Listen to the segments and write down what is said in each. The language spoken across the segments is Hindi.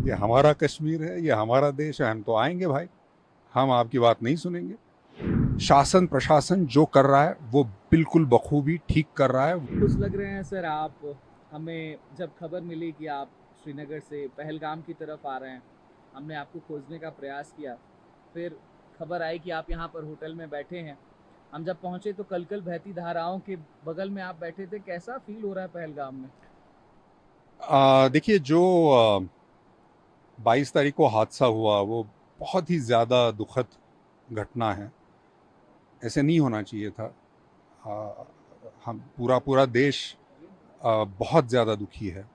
ये हमारा कश्मीर है, ये हमारा देश है, हम तो आएंगे भाई, हम आपकी बात नहीं सुनेंगे। शासन प्रशासन जो कर रहा है वो बिल्कुल बखूबी ठीक कर रहा है। खुश लग रहे हैं सर आप? हमें जब खबर मिली कि आप श्रीनगर से पहलगाम की तरफ आ रहे हैं, हमने आपको खोजने का प्रयास किया। फिर खबर आई कि आप यहाँ पर होटल में बैठे हैं। हम जब पहुँचे तो कल-कल बहती धाराओं के बगल में आप बैठे थे। कैसा फ़ील हो रहा है पहलगाम में? देखिए, जो 22 तारीख को हादसा हुआ वो बहुत ही ज़्यादा दुखद घटना है। ऐसे नहीं होना चाहिए था। आ, हम पूरा पूरा देश बहुत ज़्यादा दुखी है।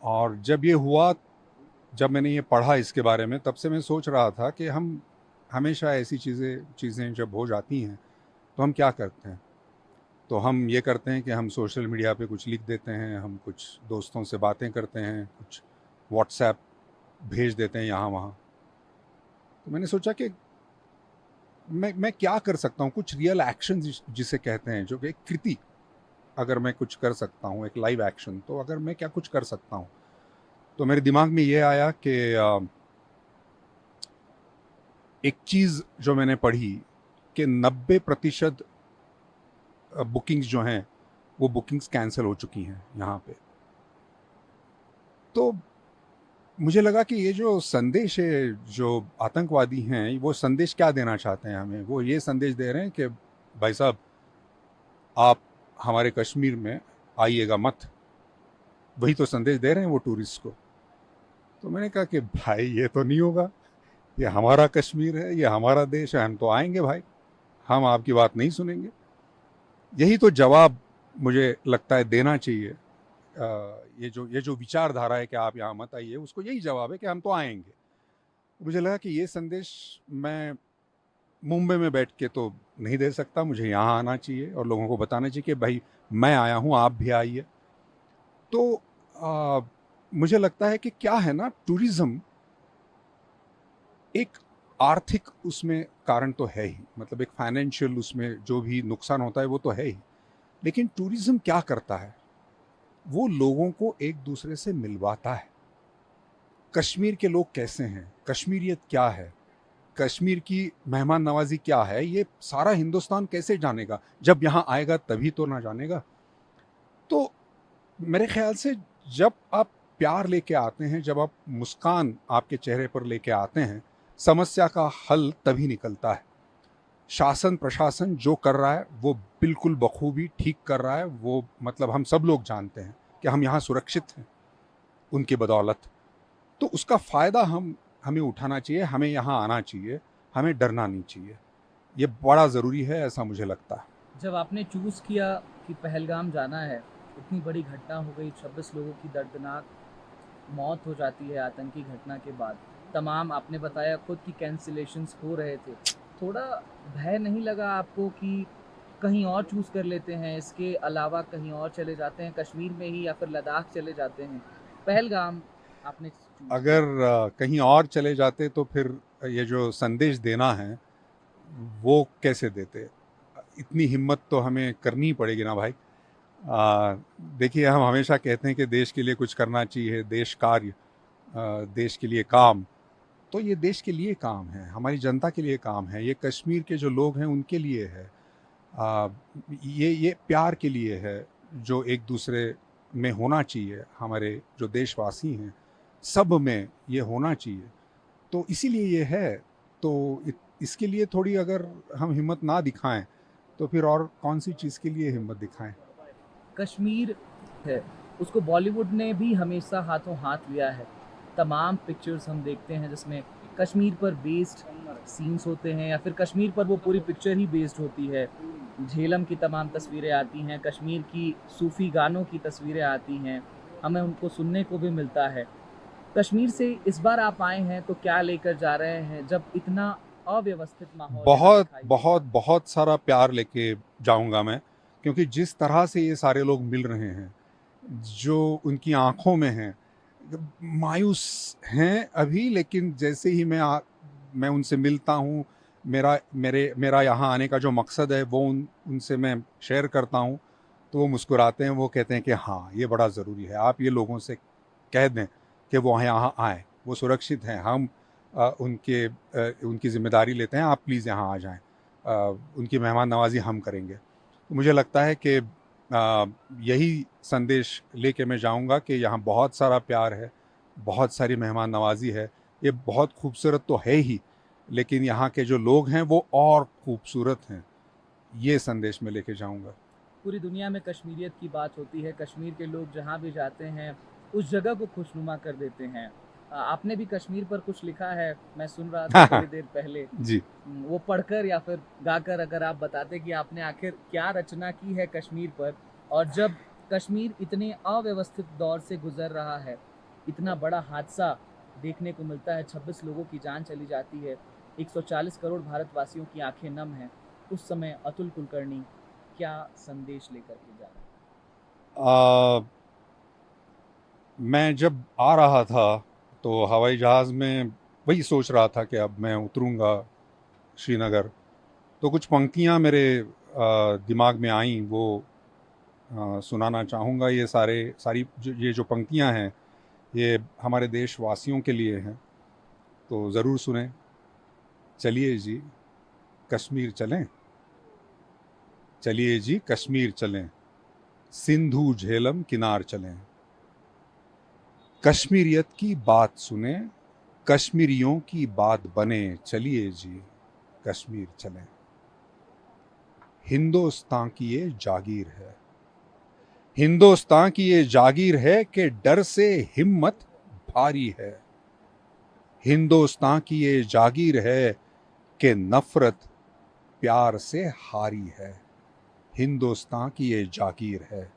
और जब ये हुआ, जब मैंने ये पढ़ा इसके बारे में, तब से मैं सोच रहा था कि हम हमेशा ऐसी चीज़ें चीज़ें जब हो जाती हैं तो हम क्या करते हैं। तो हम ये करते हैं कि हम सोशल मीडिया पे कुछ लिख देते हैं, हम कुछ दोस्तों से बातें करते हैं, कुछ व्हाट्सएप भेज देते हैं यहाँ वहाँ। तो मैंने सोचा कि मैं क्या कर सकता हूँ, कुछ रियल एक्शन जिसे कहते हैं, जो कि एक कृति अगर मैं कुछ कर सकता हूँ, एक लाइव एक्शन, तो अगर मैं क्या कुछ कर सकता हूँ। तो मेरे दिमाग में ये आया कि एक चीज़ जो मैंने पढ़ी कि 90% बुकिंग्स जो हैं वो बुकिंग्स कैंसिल हो चुकी हैं यहाँ पे। तो मुझे लगा कि ये जो संदेश है, जो आतंकवादी हैं, वो संदेश क्या देना चाहते हैं हमें। वो ये संदेश दे रहे हैं कि भाई साहब, आप हमारे कश्मीर में आइएगा मत। वही तो संदेश दे रहे हैं वो टूरिस्ट को। तो मैंने कहा कि भाई ये तो नहीं होगा, ये हमारा कश्मीर है, ये हमारा देश है, हम तो आएंगे भाई, हम आपकी बात नहीं सुनेंगे। यही तो जवाब मुझे लगता है देना चाहिए। ये जो विचारधारा है कि आप यहाँ मत आइए, उसको यही जवाब है कि हम तो आएंगे। मुझे लगा कि ये संदेश मैं मुंबई में बैठ के तो नहीं दे सकता, मुझे यहाँ आना चाहिए और लोगों को बताना चाहिए कि भाई मैं आया हूँ, आप भी आइए। तो मुझे लगता है कि क्या है ना, टूरिज्म एक आर्थिक उसमें कारण तो है ही, मतलब एक फाइनेंशियल उसमें जो भी नुकसान होता है वो तो है ही। लेकिन टूरिज्म क्या करता है, वो लोगों को एक दूसरे से मिलवाता है। कश्मीर के लोग कैसे हैं, कश्मीरियत क्या है, कश्मीर की मेहमान नवाजी क्या है, ये सारा हिंदुस्तान कैसे जानेगा। जब यहाँ आएगा तभी तो ना जानेगा। तो मेरे ख्याल से जब आप प्यार लेके आते हैं, जब आप मुस्कान आपके चेहरे पर लेके आते हैं, समस्या का हल तभी निकलता है। शासन प्रशासन जो कर रहा है वो बिल्कुल बखूबी ठीक कर रहा है। वो मतलब हम सब लोग जानते हैं कि हम यहाँ सुरक्षित हैं उनकी बदौलत। तो उसका फ़ायदा हमें उठाना चाहिए, हमें यहाँ आना चाहिए, हमें डरना नहीं चाहिए। ये बड़ा ज़रूरी है, ऐसा मुझे लगता है। जब आपने चूज़ किया कि पहलगाम जाना है, इतनी बड़ी घटना हो गई, 26 लोगों की दर्दनाक मौत हो जाती है आतंकी घटना के बाद। तमाम आपने बताया खुद कि कैंसिलेशंस हो रहे थे। थोड़ा भय नहीं लगा आपको कि कहीं और चूज़ कर लेते हैं, इसके अलावा कहीं और चले जाते हैं, कश्मीर में ही या फिर लद्दाख चले जाते हैं? पहलगाम आपने चूज़ किया। अगर कहीं और चले जाते तो फिर ये जो संदेश देना है वो कैसे देते। इतनी हिम्मत तो हमें करनी पड़ेगी ना भाई। आ, देखिए, हम हमेशा कहते हैं कि देश के लिए कुछ करना चाहिए, देश कार्य, देश के लिए काम। तो ये देश के लिए काम है, हमारी जनता के लिए काम है, ये कश्मीर के जो लोग हैं उनके लिए है। आ, ये प्यार के लिए है जो एक दूसरे में होना चाहिए। हमारे जो देशवासी हैं सब में ये होना चाहिए। तो इसीलिए ये है। तो इसके लिए थोड़ी अगर हम हिम्मत ना दिखाएं तो फिर और कौन सी चीज़ के लिए हिम्मत दिखाएं। कश्मीर है, उसको बॉलीवुड ने भी हमेशा हाथों हाथ लिया है। तमाम पिक्चर्स हम देखते हैं जिसमें कश्मीर पर बेस्ड सीन्स होते हैं या फिर कश्मीर पर वो पूरी पिक्चर ही बेस्ड होती है। झेलम की तमाम तस्वीरें आती हैं, कश्मीर की सूफ़ी गानों की तस्वीरें आती हैं, हमें उनको सुनने को भी मिलता है। कश्मीर से इस बार आप आए हैं तो क्या लेकर जा रहे हैं जब इतना अव्यवस्थित माहौल यहाँ बहुत दिखाई देता बहुत है? बहुत सारा प्यार लेके जाऊंगा मैं। क्योंकि जिस तरह से ये सारे लोग मिल रहे हैं, जो उनकी आंखों में है, मायूस हैं अभी, लेकिन जैसे ही मैं उनसे मिलता हूँ, मेरा यहाँ आने का जो मकसद है वो उनसे मैं शेयर करता हूँ, तो वो मुस्कुराते हैं, वो कहते हैं कि हाँ ये बड़ा ज़रूरी है, आप ये लोगों से कह दें कि वो यहाँ आएँ, वो सुरक्षित हैं, हम उनकी ज़िम्मेदारी लेते हैं, आप प्लीज़ यहाँ आ जाएँ, उनकी मेहमान नवाज़ी हम करेंगे। तो मुझे लगता है कि यही संदेश लेके मैं जाऊँगा कि यहाँ बहुत सारा प्यार है, बहुत सारी मेहमान नवाज़ी है। ये बहुत खूबसूरत तो है ही, लेकिन यहाँ के जो लोग हैं वो और खूबसूरत हैं। ये संदेश मैं लेके जाऊँगा। पूरी दुनिया में कश्मीरियत की बात होती है, कश्मीर के लोग जहाँ भी जाते हैं उस जगह को खुशनुमा कर देते हैं। आपने भी कश्मीर पर कुछ लिखा है, मैं सुन रहा था थोड़ी देर पहले। जी। वो पढ़कर या फिर गाकर अगर आप बताते कि आपने आखिर क्या रचना की है कश्मीर पर, और जब कश्मीर इतने अव्यवस्थित दौर से गुजर रहा है, इतना बड़ा हादसा देखने को मिलता है, 26 लोगों की जान चली जाती है, 140 करोड़ भारतवासियों की आंखें नम हैं, उस समय अतुल कुलकर्णी क्या संदेश लेकर के जा रहे हैं? मैं जब आ रहा था तो हवाई जहाज़ में वही सोच रहा था कि अब मैं उतरूँगा श्रीनगर, तो कुछ पंक्तियाँ मेरे दिमाग में आईं, वो सुनाना चाहूँगा। ये सारी ये जो पंक्तियाँ हैं, ये हमारे देशवासियों के लिए हैं, तो ज़रूर सुनें। चलिए जी कश्मीर चलें, चलिए जी कश्मीर चलें, सिंधु झेलम किनार चलें, कश्मीरियत की बात सुने, कश्मीरियों की बात बने, चलिए जी कश्मीर चलें। हिंदुस्तान की ये जागीर है, हिंदुस्तान की ये जागीर है कि डर से हिम्मत भारी है। हिंदुस्तान की ये जागीर है कि नफरत प्यार से हारी है। हिंदुस्तान की ये जागीर है,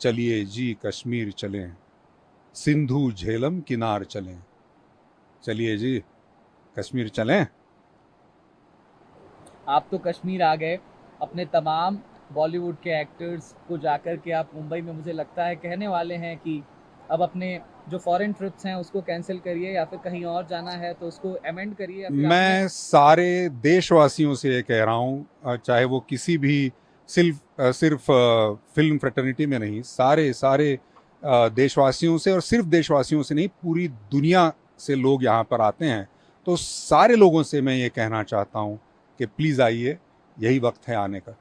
चलिए जी कश्मीर चलें, सिंधु झेलम किनार चलें, चलिए जी कश्मीर चलें। आप तो कश्मीर आ गए, अपने तमाम बॉलीवुड के एक्टर्स को जाकर के आप मुंबई में मुझे लगता है कहने वाले हैं कि अब अपने जो फॉरेन ट्रिप्स हैं उसको कैंसिल करिए, या फिर कहीं और जाना है तो उसको अमेंड करिए, या फिर आपने मैं सारे देशवासियों से ये कह रहा हूँ, चाहे वो किसी भी सिर्फ फिल्म फ्रेटर्निटी में नहीं, सारे देशवासियों से, और सिर्फ देशवासियों से नहीं, पूरी दुनिया से लोग यहाँ पर आते हैं, तो सारे लोगों से मैं ये कहना चाहता हूँ कि प्लीज़ आइए, यही वक्त है आने का।